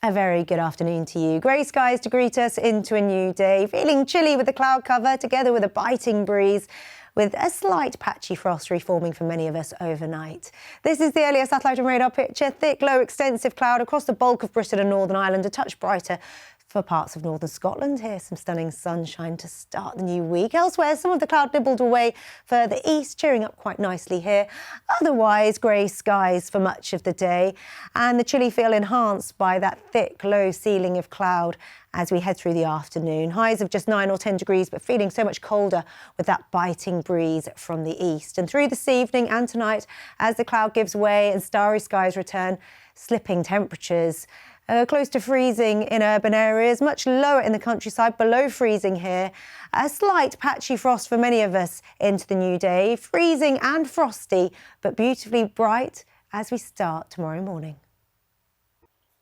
A very good afternoon to you. Grey skies to greet us into a new day. Feeling chilly with the cloud cover together with a biting breeze, with a slight patchy frost reforming for many of us overnight. This is the earlier satellite and radar picture. Thick, low, extensive cloud across the bulk of Britain and Northern Ireland, a touch brighter for parts of northern Scotland. Here's some stunning sunshine to start the new week. Elsewhere, some of the cloud nibbled away further east, cheering up quite nicely here. Otherwise, grey skies for much of the day, and the chilly feel enhanced by that thick, low ceiling of cloud as we head through the afternoon. Highs of just 9 or 10 degrees, but feeling so much colder with that biting breeze from the east. And through this evening and tonight, as the cloud gives way and starry skies return, slipping temperatures. Close to freezing in urban areas, much lower in the countryside, below freezing here. A slight patchy frost for many of us into the new day. Freezing and frosty, but beautifully bright as we start tomorrow morning.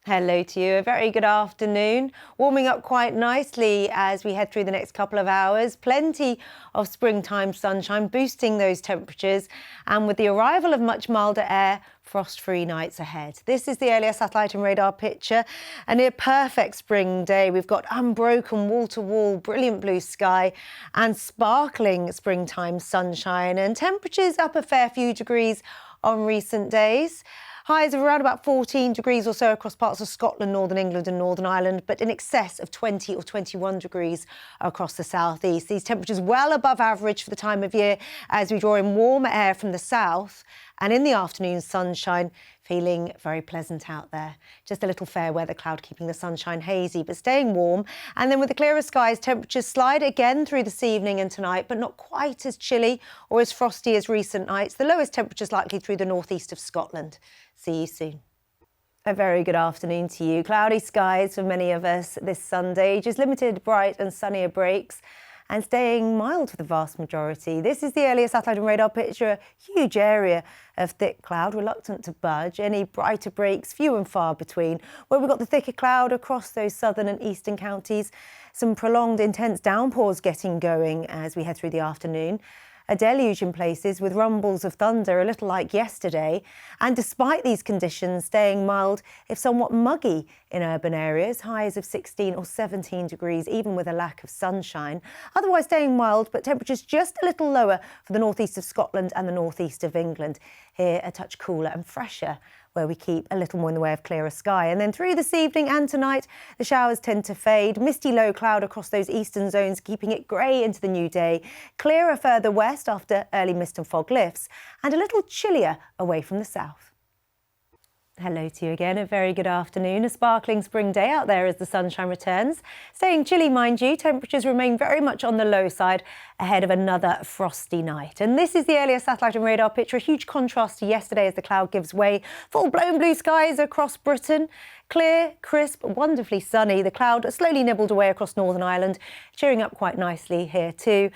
Hello to you, a very good afternoon. Warming up quite nicely as we head through the next couple of hours. Plenty of springtime sunshine boosting those temperatures, and with the arrival of much milder air, frost-free nights ahead. This is the earlier satellite and radar picture. A near perfect spring day. We've got unbroken wall-to-wall, brilliant blue sky and sparkling springtime sunshine, and temperatures up a fair few degrees on recent days. Highs of around about 14 degrees or so across parts of Scotland, Northern England and Northern Ireland, but in excess of 20 or 21 degrees across the southeast. These temperatures well above average for the time of year as we draw in warmer air from the south, and in the afternoon sunshine, feeling very pleasant out there. Just a little fair weather cloud keeping the sunshine hazy but staying warm. And then with the clearer skies, temperatures slide again through this evening and tonight, but not quite as chilly or as frosty as recent nights. The lowest temperatures likely through the northeast of Scotland. See you soon. A very good afternoon to you. Cloudy skies for many of us this Sunday, just limited bright and sunnier breaks, and staying mild for the vast majority. This is the earlier satellite and radar picture, a huge area of thick cloud, reluctant to budge. Any brighter breaks, few and far between. Where we've got the thicker cloud across those southern and eastern counties, some prolonged intense downpours getting going as we head through the afternoon. A deluge in places with rumbles of thunder, a little like yesterday. And despite these conditions, staying mild, if somewhat muggy in urban areas, highs of 16 or 17 degrees, even with a lack of sunshine. Otherwise staying mild, but temperatures just a little lower for the northeast of Scotland and the northeast of England. Here, a touch cooler and fresher, where we keep a little more in the way of clearer sky. And then through this evening and tonight, the showers tend to fade. Misty low cloud across those eastern zones, keeping it grey into the new day. Clearer further west after early mist and fog lifts, and a little chillier away from the south. Hello to you again, a very good afternoon. A sparkling spring day out there as the sunshine returns. Staying chilly, mind you, temperatures remain very much on the low side ahead of another frosty night. And this is the earlier satellite and radar picture, a huge contrast to yesterday as the cloud gives way. Full-blown blue skies across Britain. Clear, crisp, wonderfully sunny. The cloud slowly nibbled away across Northern Ireland, cheering up quite nicely here too.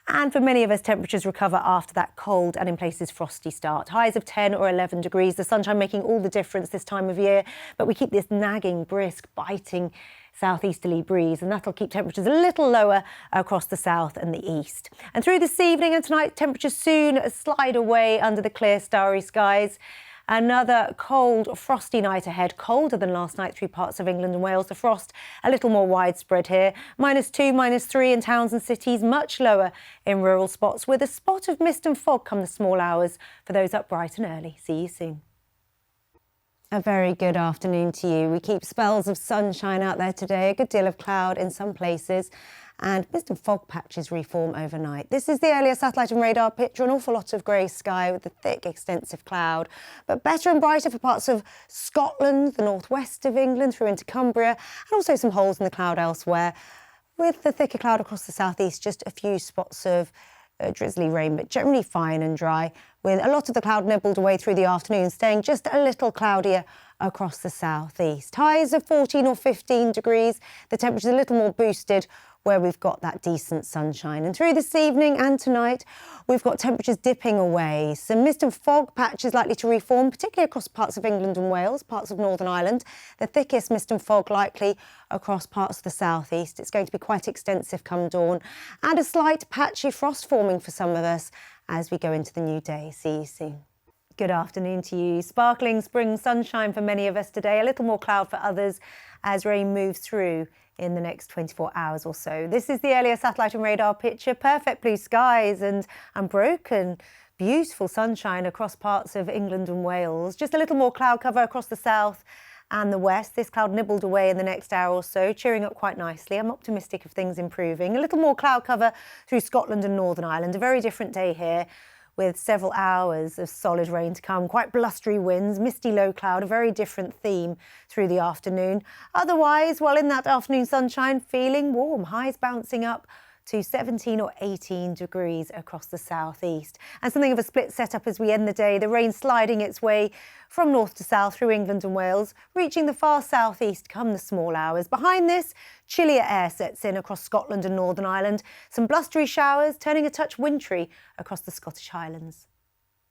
And for many of us, temperatures recover after that cold and in places frosty start. Highs of 10 or 11 degrees, the sunshine making all the difference this time of year. But we keep this nagging, brisk, biting southeasterly breeze, and that'll keep temperatures a little lower across the south and the east. And through this evening and tonight, temperatures soon slide away under the clear, starry skies. Another cold, frosty night ahead, colder than last night through parts of England and Wales. The frost a little more widespread here. -2, -3 in towns and cities, much lower in rural spots, with a spot of mist and fog come the small hours for those up bright and early. See you soon. A very good afternoon to you. We keep spells of sunshine out there today, a good deal of cloud in some places, and mist and fog patches reform overnight. This is the earlier satellite and radar picture, an awful lot of grey sky with the thick, extensive cloud, but better and brighter for parts of Scotland, the northwest of England, through into Cumbria, and also some holes in the cloud elsewhere. With the thicker cloud across the southeast, just a few spots of drizzly rain, but generally fine and dry, with a lot of the cloud nibbled away through the afternoon, staying just a little cloudier across the southeast. Highs of 14 or 15 degrees, the temperature's a little more boosted where we've got that decent sunshine. And through this evening and tonight, we've got temperatures dipping away. Some mist and fog patches likely to reform, particularly across parts of England and Wales, parts of Northern Ireland. The thickest mist and fog likely across parts of the southeast. It's going to be quite extensive come dawn, and a slight patchy frost forming for some of us as we go into the new day. See you soon. Good afternoon to you. Sparkling spring sunshine for many of us today, a little more cloud for others as rain moves through in the next 24 hours or so. This is the earlier satellite and radar picture. Perfect blue skies and unbroken, beautiful sunshine across parts of England and Wales. Just a little more cloud cover across the south and the west. This cloud nibbled away in the next hour or so, cheering up quite nicely. I'm optimistic of things improving. A little more cloud cover through Scotland and Northern Ireland. A very different day here, with several hours of solid rain to come, quite blustery winds, misty low cloud, a very different theme through the afternoon. Otherwise, well, in that afternoon sunshine, feeling warm, highs bouncing up to 17 or 18 degrees across the southeast. And something of a split setup as we end the day, the rain sliding its way from north to south through England and Wales, reaching the far southeast come the small hours. Behind this, chillier air sets in across Scotland and Northern Ireland. Some blustery showers turning a touch wintry across the Scottish Highlands.